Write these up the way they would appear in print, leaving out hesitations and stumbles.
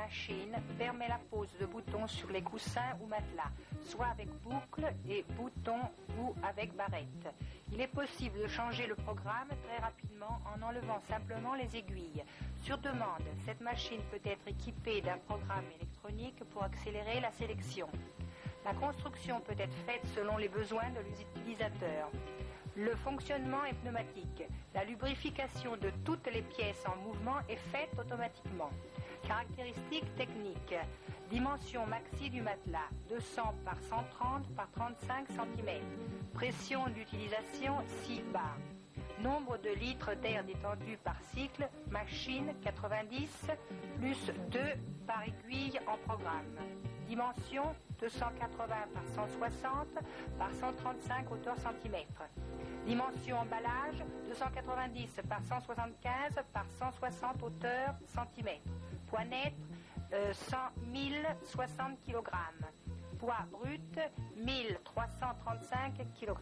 machine permet la pose de boutons sur les coussins ou matelas, soit avec boucle et boutons ou avec barrette. Il est possible de changer le programme très rapidement en enlevant simplement les aiguilles. Sur demande, cette machine peut être équipée d'un programme électronique pour accélérer la sélection. La construction peut être faite selon les besoins de l'utilisateur. Le fonctionnement est pneumatique. La lubrification de toutes les pièces en mouvement est faite automatiquement. Caractéristiques techniques. Dimension maxi du matelas, 200 par 130 par 35 cm. Pression d'utilisation 6 bar. Nombre de litres d'air détendu par cycle, machine 90, plus 2 par aiguille en programme. Dimension 280 par 160 par 135 hauteur centimètres. Dimension emballage 290 par 175 par 160 hauteur centimètres. Poids net 1060 kg. Poids brut 1335 kg.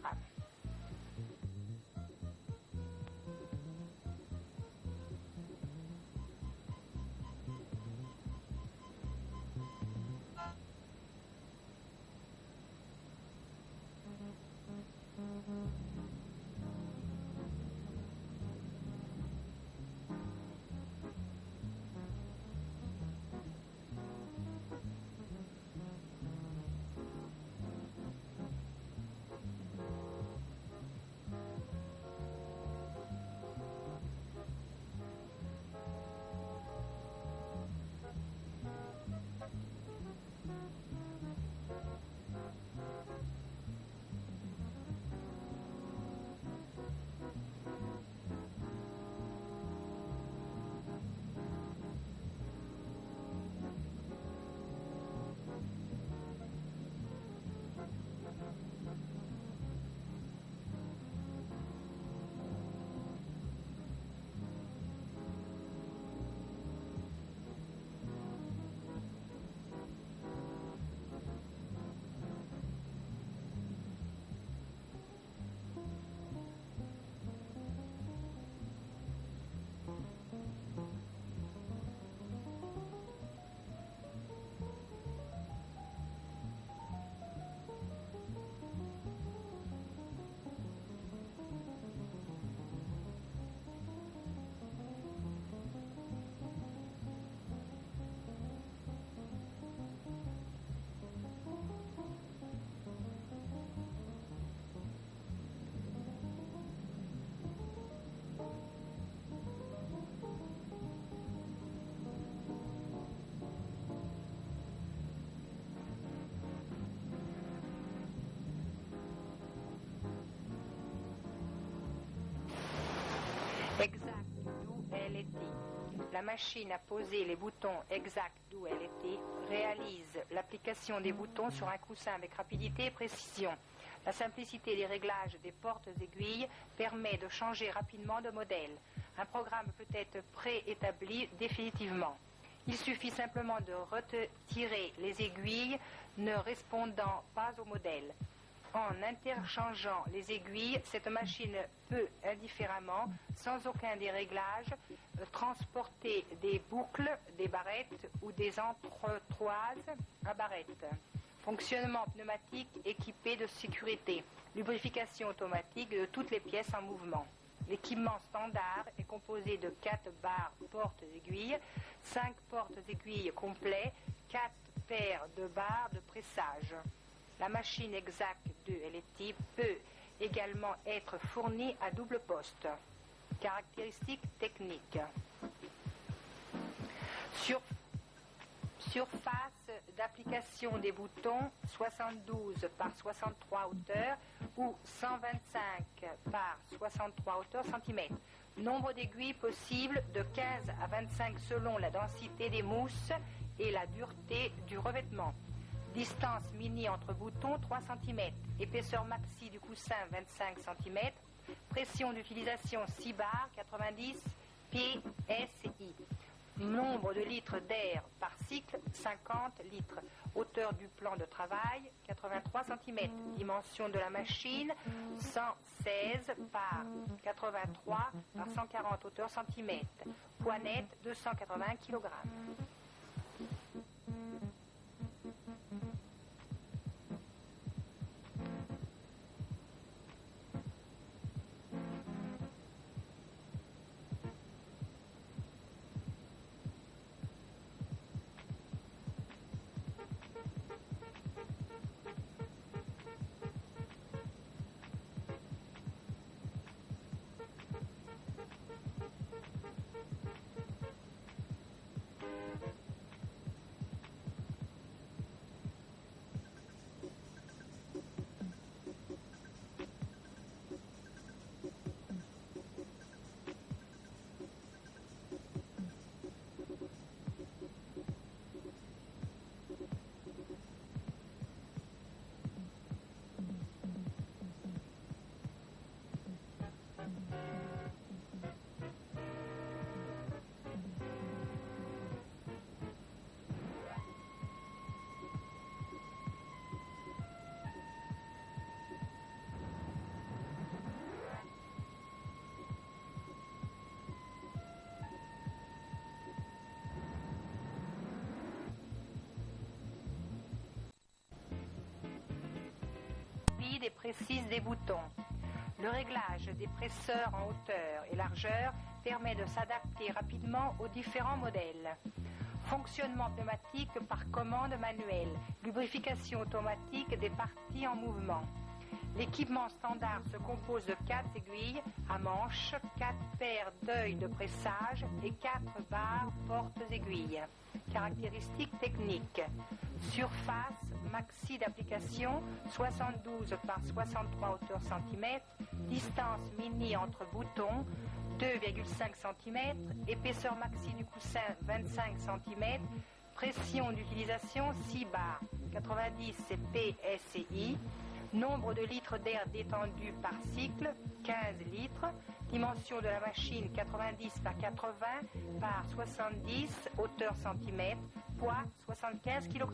Exact d'où elle était. La machine à poser les boutons exact d'où elle était réalise l'application des boutons sur un coussin avec rapidité et précision. La simplicité des réglages des portes aiguilles permet de changer rapidement de modèle. Un programme peut être préétabli définitivement. Il suffit simplement de retirer les aiguilles ne répondant pas au modèle. En interchangeant les aiguilles, cette machine peut indifféremment, sans aucun des réglages, transporter des boucles, des barrettes ou des entretoises à barrettes. Fonctionnement pneumatique équipé de sécurité. Lubrification automatique de toutes les pièces en mouvement. L'équipement standard est composé de 4 barres portes-aiguilles, 5 portes-aiguilles complets, 4 paires de barres de pressage. La machine exacte de LFT peut également être fournie à double poste. Caractéristiques techniques. Surface d'application des boutons 72 par 63 hauteur ou 125 par 63 hauteur centimètres. Nombre d'aiguilles possible de 15 à 25 selon la densité des mousses et la dureté du revêtement. Distance mini entre boutons 3 cm. Épaisseur maxi du coussin 25 cm. Pression d'utilisation 6 bar 90 PSI. Nombre de litres d'air par cycle 50 litres. Hauteur du plan de travail 83 cm. Dimension de la machine 116 par 83 par 140 hauteur cm. Poids net 280 kg. rigide et précise des boutons. Le réglage des presseurs en hauteur et largeur permet de s'adapter rapidement aux différents modèles. Fonctionnement pneumatique par commande manuelle, lubrification automatique des parties en mouvement. L'équipement standard se compose de 4 aiguilles à manche, 4 paires d'œils de pressage et 4 barres portes-aiguilles. Caractéristiques techniques. Surface maxi d'application 72 par 63 hauteur cm, distance mini entre boutons 2,5 cm, épaisseur maxi du coussin 25 cm, pression d'utilisation 6 bars, 90 PSI, nombre de litres d'air détendu par cycle 15 litres, dimension de la machine 90 par 80 par 70 hauteur cm, poids 75 kg.